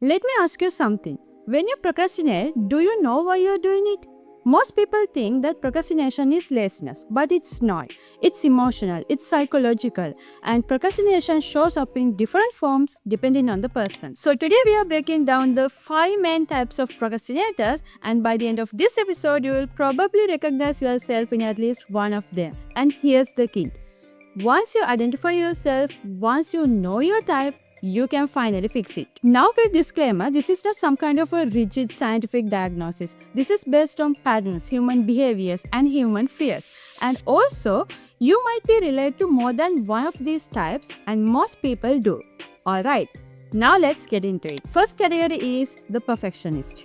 Let me ask you something. When you procrastinate, do you know why you're doing it? Most people think that procrastination is laziness, but it's not. It's emotional, it's psychological, and procrastination shows up in different forms depending on the person. So, today we are breaking down the 5 main types of procrastinators, and by the end of this episode, you will probably recognize yourself in at least one of them. And here's the key. Once you identify yourself, once you know your type, you can finally fix it. Now, quick disclaimer, this is not some kind of a rigid scientific diagnosis. This is based on patterns, human behaviors, and human fears. And also, you might be related to more than one of these types, and most people do. Alright, now let's get into it. First category is the perfectionist.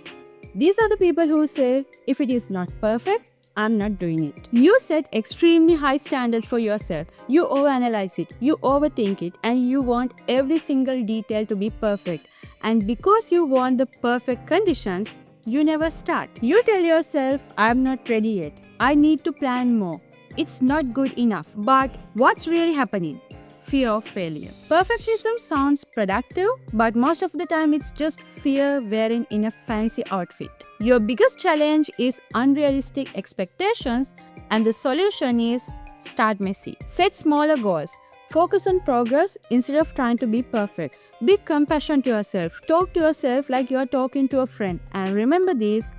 These are the people who say, if it is not perfect, I'm not doing it. You set extremely high standards for yourself. You overanalyze it, you overthink it, and you want every single detail to be perfect. And because you want the perfect conditions, you never start. You tell yourself, I'm not ready yet. I need to plan more. It's not good enough. But what's really happening? Fear of failure. Perfectionism sounds productive, but most of the time it's just fear wearing in a fancy outfit. Your biggest challenge is unrealistic expectations, and the solution is start messy. Set smaller goals. Focus on progress instead of trying to be perfect. Be compassionate to yourself. Talk to yourself like you are talking to a friend. And remember this,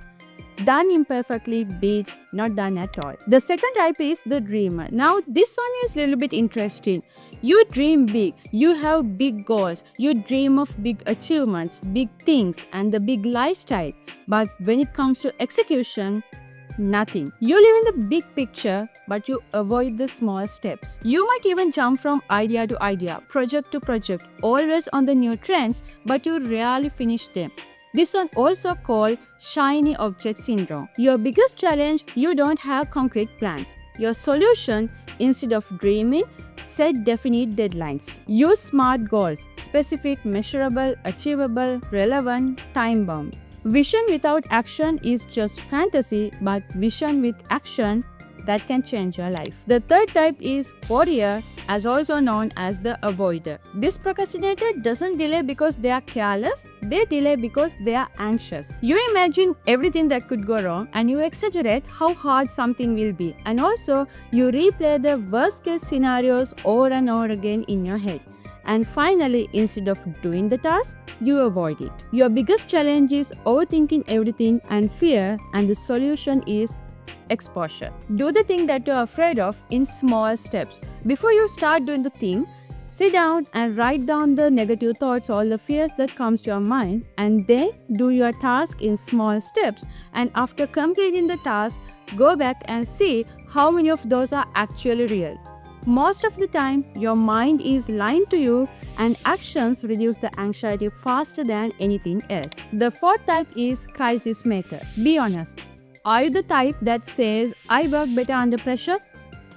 done imperfectly beats not done at all. The second type is the dreamer. Now this one is a little bit interesting. You dream big, you have big goals, you dream of big achievements, big things and the big lifestyle. But when it comes to execution, nothing. You live in the big picture, but you avoid the small steps. You might even jump from idea to idea, project to project, always on the new trends, but you rarely finish them. This one also called shiny object syndrome. Your biggest challenge, you don't have concrete plans. Your solution, instead of dreaming, set definite deadlines. Use SMART goals: specific, measurable, achievable, relevant, time-bound. Vision without action is just fantasy, but vision with action that can change your life. The third type is warrior, as also known as the avoider. This procrastinator doesn't delay because they are careless, they delay because they are anxious. You imagine everything that could go wrong and you exaggerate how hard something will be, and also you replay the worst case scenarios over and over again in your head. And finally, instead of doing the task, you avoid it. Your biggest challenge is overthinking everything and fear, and the solution is exposure. Do the thing that you're afraid of in small steps. Before you start doing the thing, sit down and write down the negative thoughts, all the fears that comes to your mind, and then do your task in small steps. And after completing the task, go back and see how many of those are actually real. Most of the time, your mind is lying to you, and actions reduce the anxiety faster than anything else. The fourth type is crisis maker. Be honest. Are you the type that says, I work better under pressure?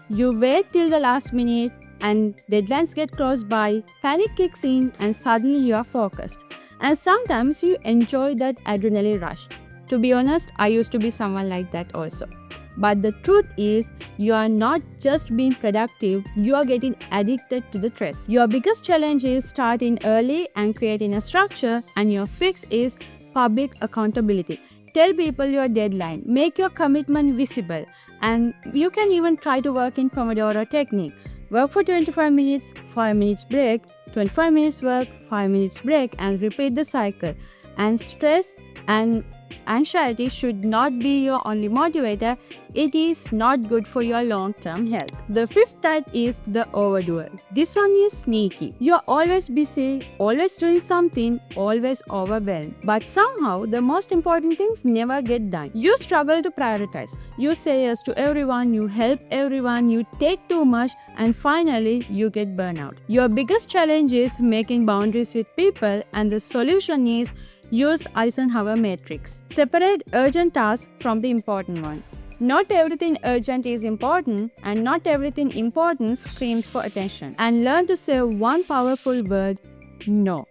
You wait till the last minute and deadlines get close by, panic kicks in, and suddenly you are focused. And sometimes you enjoy that adrenaline rush. To be honest, I used to be someone like that also. But the truth is, you are not just being productive, you are getting addicted to the stress. Your biggest challenge is starting early and creating a structure, and your fix is public accountability. Tell people your deadline, make your commitment visible, and you can even try to work in Pomodoro technique. Work for 25 minutes, 5 minutes break, 25 minutes work, 5 minutes break, and repeat the cycle. And stress and anxiety should not be your only motivator. It is not good for your long-term health. The fifth type is the overdoer. This one is sneaky. You're always busy, always doing something, always overwhelmed. But somehow, the most important things never get done. You struggle to prioritize. You say yes to everyone, you help everyone, you take too much, and finally, you get burnout. Your biggest challenge is making boundaries with people, and the solution is use Eisenhower matrix. Separate urgent tasks from the important one. Not everything urgent is important, and not everything important screams for attention. And learn to say one powerful word, no.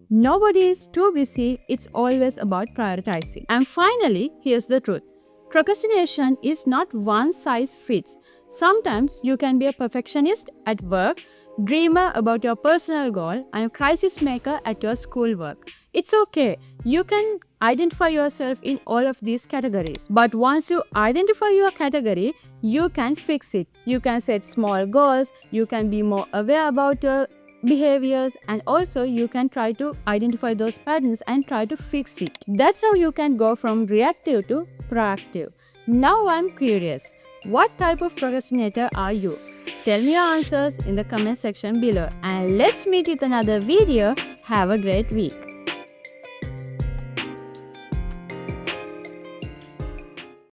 Nobody is too busy, it's always about prioritizing. And finally, here's the truth. Procrastination is not one size fits. Sometimes you can be a perfectionist at work, dreamer about your personal goal, and a crisis maker at your schoolwork. It's okay. You can identify yourself in all of these categories. But once you identify your category, you can fix it. You can set small goals, you can be more aware about your behaviors, and also you can try to identify those patterns and try to fix it. That's how you can go from reactive to proactive. Now I'm curious, what type of procrastinator are you? Tell me your answers in the comment section below, and let's meet with another video. Have a great week.